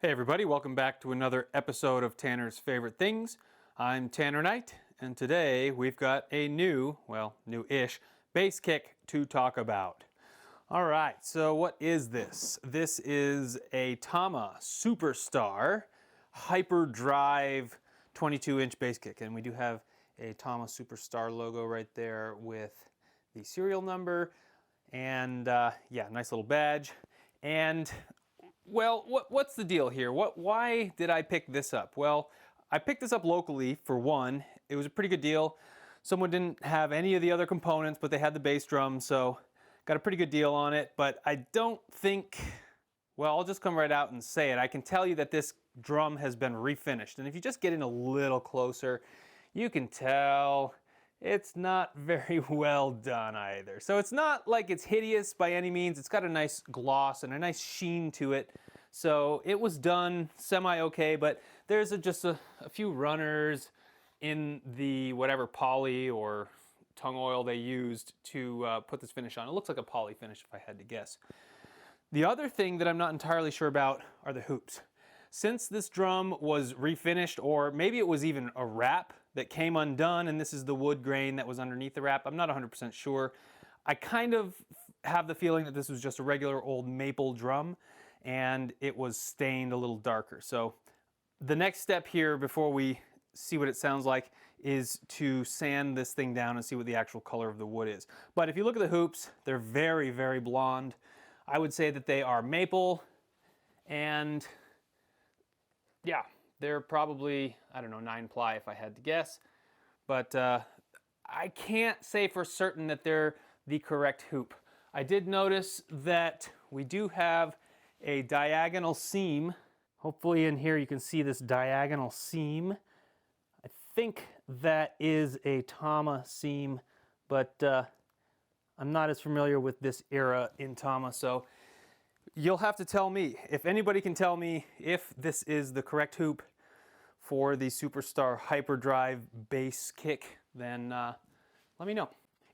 Hey everybody, welcome back to another episode of Tanner's Favorite Things. I'm Tanner Knight, and today we've got a new-ish bass kick to talk about. All right, so what is this? This is a Tama Superstar Hyperdrive 22-inch bass kick, and we do have a Tama Superstar logo right there with the serial number, and yeah, nice little badge. And well, what's the deal here? Why did I pick this up? Well, I picked this up locally for one. It was a pretty good deal. Someone didn't have any of the other components, but they had the bass drum, so got a pretty good deal on it. But I don't think, well, I'll just come right out and say it. I can tell you that this drum has been refinished. And if you just get in a little closer, you can tell it's not very well done either. So it's not like it's hideous by any means. It's got a nice gloss and a nice sheen to it. So it was done semi-okay, but there's just a few runners in the whatever poly or tung oil they used to put this finish on. It looks like a poly finish if I had to guess. The other thing that I'm not entirely sure about are the hoops. Since this drum was refinished, or maybe it was even a wrap that came undone, and this is the wood grain that was underneath the wrap, I'm not 100% sure. I kind of have the feeling that this was just a regular old maple drum, and it was stained a little darker. So the next step here before we see what it sounds like is to sand this thing down and see what the actual color of the wood is. But if you look at the hoops, they're very, very blonde. I would say that they are maple, and yeah, they're probably, I don't know, 9-ply if I had to guess. But I can't say for certain that they're the correct hoop. I did notice that we do have a diagonal seam. Hopefully in here you can see this diagonal seam. I think that is a Tama seam, but I'm not as familiar with this era in Tama, so you'll have to tell me. If anybody can tell me if this is the correct hoop for the Superstar Hyperdrive bass kick, then let me know.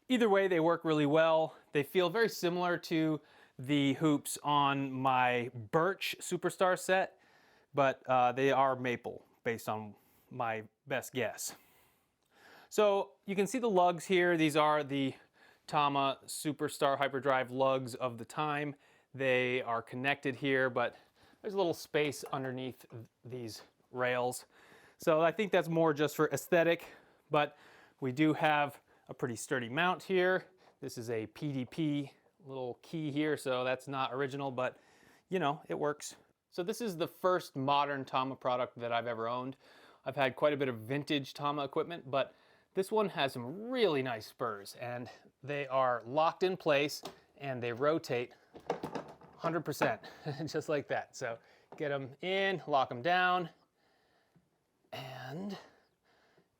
Either way, they work really well. They feel very similar to the hoops on my Birch Superstar set, but they are maple based on my best guess. So you can see the lugs here. These are the Tama Superstar Hyperdrive lugs of the time. They are connected here, but there's a little space underneath these rails. So I think that's more just for aesthetic, but we do have a pretty sturdy mount here. This is a PDP little key here, so that's not original, but you know, it works. So this is the first modern Tama product that I've ever owned. I've had quite a bit of vintage Tama equipment, but this one has some really nice spurs, and they are locked in place and they rotate 100%, just like that. So get them in, lock them down, and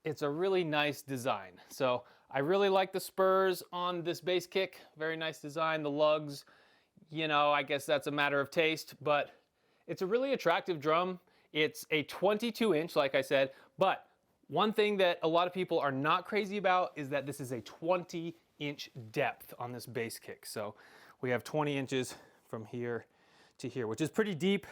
it's a really nice design. So I really like the spurs on this bass kick. Very nice design. The lugs, you know, I guess that's a matter of taste, but it's a really attractive drum. It's a 22-inch, like I said, but one thing that a lot of people are not crazy about is that this is a 20-inch depth on this bass kick. So we have 20 inches from here to here, which is pretty deep.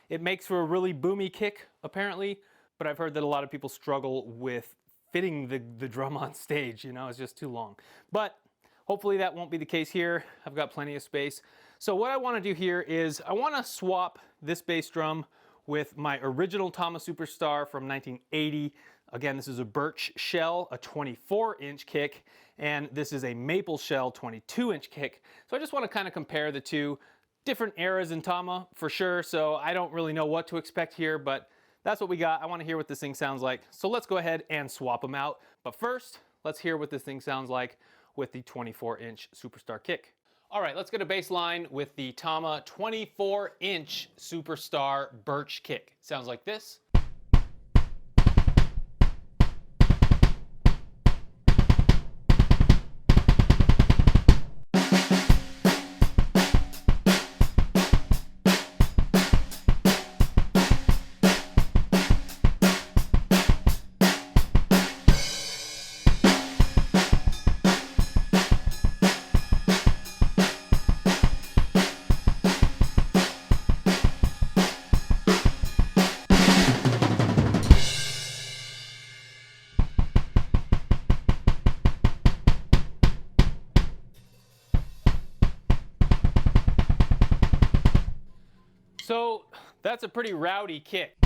It makes for a really boomy kick, apparently, but I've heard that a lot of people struggle with fitting the drum on stage, you know, it's just too long. But hopefully that won't be the case here. I've got plenty of space. So what I want to do here is I want to swap this bass drum with my original Tama Superstar from 1980. Again, this is a Birch shell, a 24-inch kick, and this is a maple shell 22-inch kick. So I just want to kind of compare the two. Different eras in Tama for sure, so I don't really know what to expect here, but that's what we got. I want to hear what this thing sounds like. So let's go ahead and swap them out. But first, let's hear what this thing sounds like with the 24-inch Superstar kick. All right, let's get a bass line with the Tama 24-inch Superstar Birch kick. Sounds like this. So that's a pretty rowdy kick.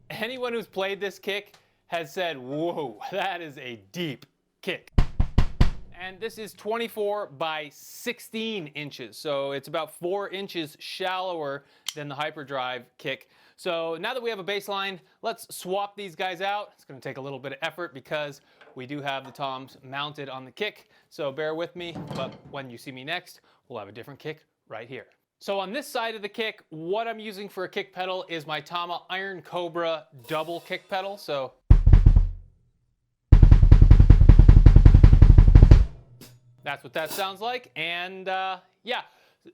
Anyone who's played this kick has said, whoa, that is a deep kick. And this is 24 by 16 inches, so it's about 4 inches shallower than the Hyperdrive kick. So now that we have a baseline, let's swap these guys out. It's going to take a little bit of effort because we do have the toms mounted on the kick, so bear with me, but when you see me next, we'll have a different kick right here. So on this side of the kick, what I'm using for a kick pedal is my Tama Iron Cobra double kick pedal. So that's what that sounds like. And yeah,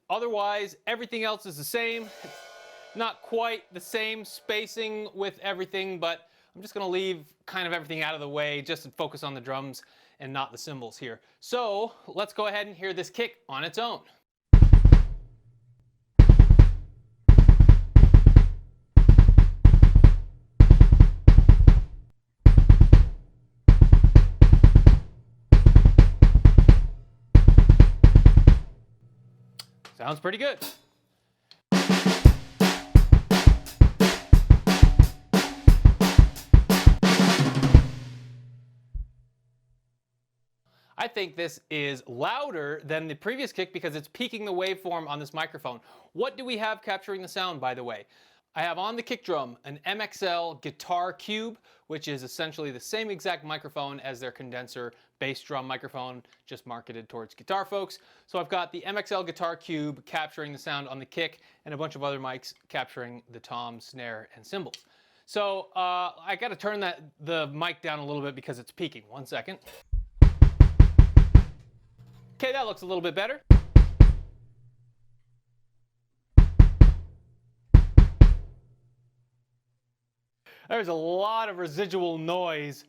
otherwise everything else is the same. Not quite the same spacing with everything, but I'm just gonna leave kind of everything out of the way just to focus on the drums and not the cymbals here. So let's go ahead and hear this kick on its own. Sounds pretty good. I think this is louder than the previous kick because it's peaking the waveform on this microphone. What do we have capturing the sound, by the way? I have on the kick drum an MXL Guitar Cube, which is essentially the same exact microphone as their condenser bass drum microphone, just marketed towards guitar folks. So I've got the MXL Guitar Cube capturing the sound on the kick and a bunch of other mics capturing the tom, snare, and cymbals. So I got to turn the mic down a little bit because it's peaking. 1 second. Okay, that looks a little bit better. There's a lot of residual noise,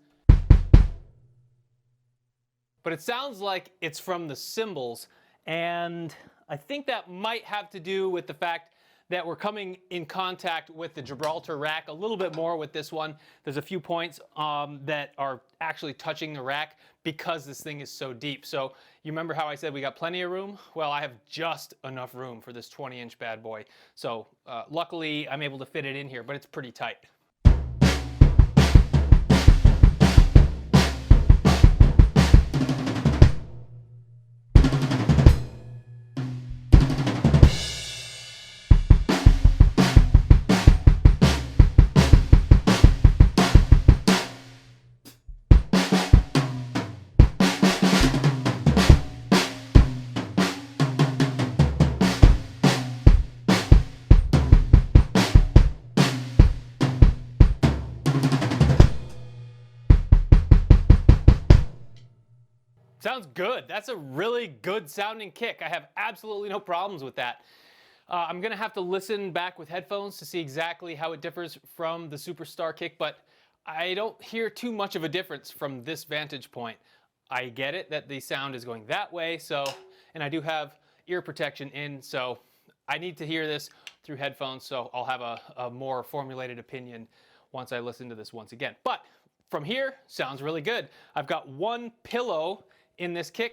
but it sounds like it's from the cymbals, and I think that might have to do with the fact that we're coming in contact with the Gibraltar rack a little bit more with this one. There's a few points that are actually touching the rack because this thing is so deep. So you remember how I said we got plenty of room? Well, I have just enough room for this 20-inch bad boy. So luckily I'm able to fit it in here, but it's pretty tight. Sounds good. That's a really good sounding kick. I have absolutely no problems with that. I'm gonna have to listen back with headphones to see exactly how it differs from the Superstar kick, but I don't hear too much of a difference from this vantage point. I get it that the sound is going that way, and I do have ear protection in, so I need to hear this through headphones, so I'll have a more formulated opinion once I listen to this once again. But from here, sounds really good. I've got one pillow in this kick,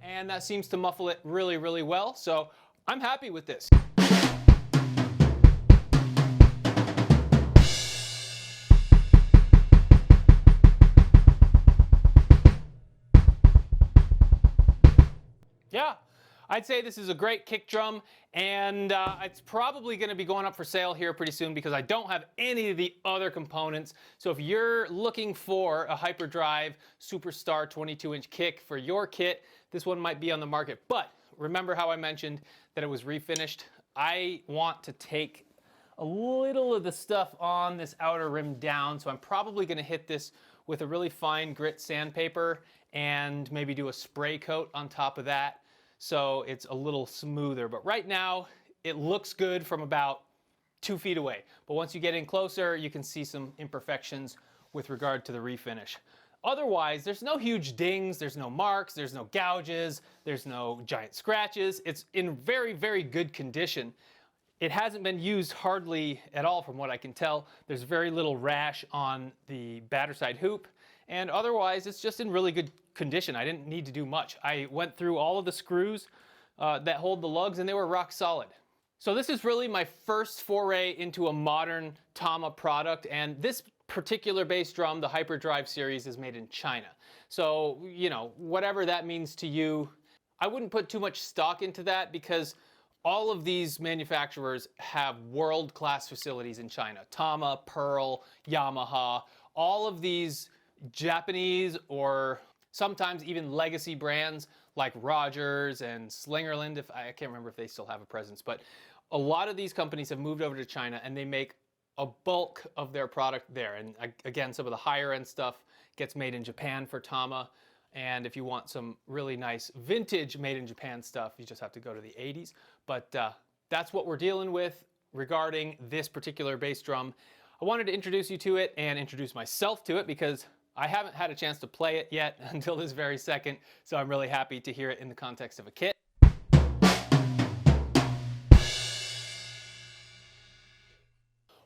and that seems to muffle it really, really well. So I'm happy with this. Yeah, I'd say this is a great kick drum, and it's probably going to be going up for sale here pretty soon because I don't have any of the other components. So if you're looking for a Hyperdrive Superstar 22-inch kick for your kit, this one might be on the market. But remember how I mentioned that it was refinished? I want to take a little of the stuff on this outer rim down, so I'm probably going to hit this with a really fine grit sandpaper and maybe do a spray coat on top of that, so it's a little smoother. But right now, it looks good from about 2 feet away. But once you get in closer, you can see some imperfections with regard to the refinish. Otherwise, there's no huge dings, there's no marks, there's no gouges, there's no giant scratches. It's in very, very good condition. It hasn't been used hardly at all from what I can tell. There's very little rash on the batter side hoop, and otherwise it's just in really good condition. I didn't need to do much. I went through all of the screws that hold the lugs and they were rock solid. So this is really my first foray into a modern Tama product, and this particular bass drum, the Hyperdrive series, is made in China. So, you know, whatever that means to you, I wouldn't put too much stock into that because all of these manufacturers have world-class facilities in China. Tama, Pearl, Yamaha, all of these Japanese or sometimes even legacy brands like Rogers and Slingerland, I can't remember if they still have a presence, but a lot of these companies have moved over to China and they make a bulk of their product there. And again, some of the higher end stuff gets made in Japan for Tama. And if you want some really nice vintage made in Japan stuff, you just have to go to the 80s. But that's what we're dealing with regarding this particular bass drum. I wanted to introduce you to it and introduce myself to it because I haven't had a chance to play it yet until this very second. So I'm really happy to hear it in the context of a kit.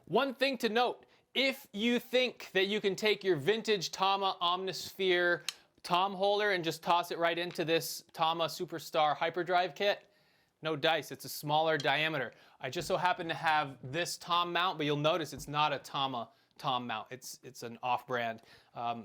One thing to note, if you think that you can take your vintage Tama Omnisphere tom holder and just toss it right into this Tama Superstar Hyperdrive kit, no dice, it's a smaller diameter. I just so happen to have this tom mount, but you'll notice it's not a Tama tom mount. It's an off-brand,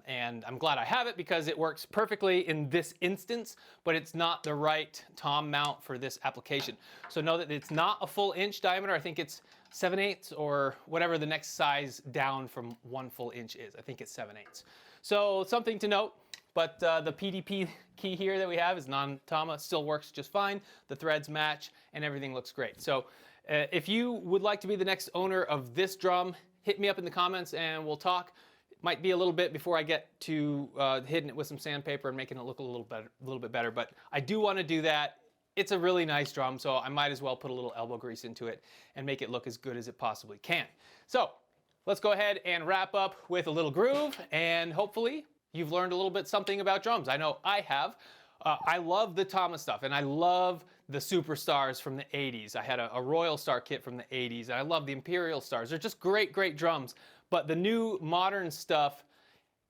and I'm glad I have it because it works perfectly in this instance, but it's not the right tom mount for this application. So know that it's not a full inch diameter. I think it's 7/8 or whatever the next size down from 1 full inch is. I think it's 7/8. So something to note, but the PDP key here that we have is non-Tama, still works just fine. The threads match and everything looks great. So if you would like to be the next owner of this drum, hit me up in the comments and we'll talk. It might be a little bit before I get to hitting it with some sandpaper and making it look a little bit better, but I do want to do that. It's a really nice drum, so I might as well put a little elbow grease into it and make it look as good as it possibly can. So let's go ahead and wrap up with a little groove, and hopefully you've learned a little bit something about drums. I know I have. I love the Tama stuff, and I love the Superstars from the 80s. I had a Royal Star kit from the 80s, and I love the Imperial Stars. They're just great, great drums. But the new modern stuff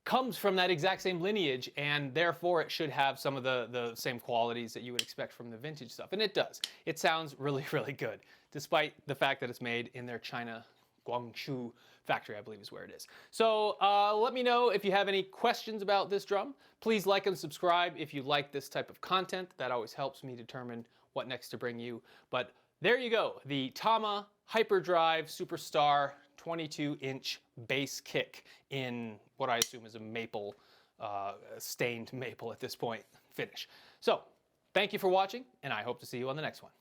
comes from that exact same lineage, and therefore it should have some of the same qualities that you would expect from the vintage stuff. And it does. It sounds really, really good, despite the fact that it's made in their China Guangzhou factory, I believe is where it is. So let me know if you have any questions about this drum. Please like and subscribe if you like this type of content. That always helps me determine what next to bring you. But there you go, the Tama Hyperdrive Superstar 22-inch bass kick in what I assume is a maple, stained maple at this point finish. So thank you for watching, and I hope to see you on the next one.